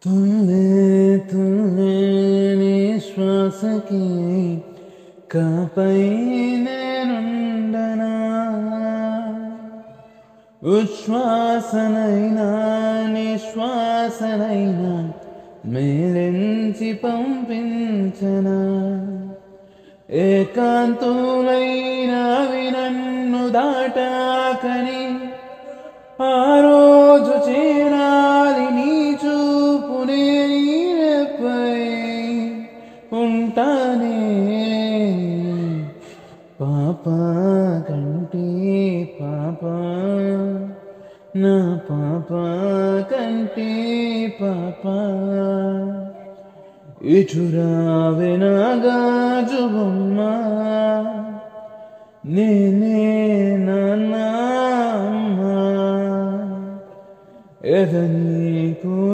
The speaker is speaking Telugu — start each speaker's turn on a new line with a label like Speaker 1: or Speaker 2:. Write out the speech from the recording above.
Speaker 1: తుల్లే తుల్లే నీ శ్వాసకి కాపై నేనుండనా ఉచ్ఛ్వాసనైనా నిశ్వాసనైనా మేలెంచి పంపించనా ఏకాంతులైనవి నన్ను దాటాకని ఆ రోజు చేరాలి నీ చూపునే నీపై ఉంటానే పాప కంటే పాప నా పాప కంటే పాప ఇటురావే నా గాజు బొమ్మ నేనే నాన్న ఎద నీకు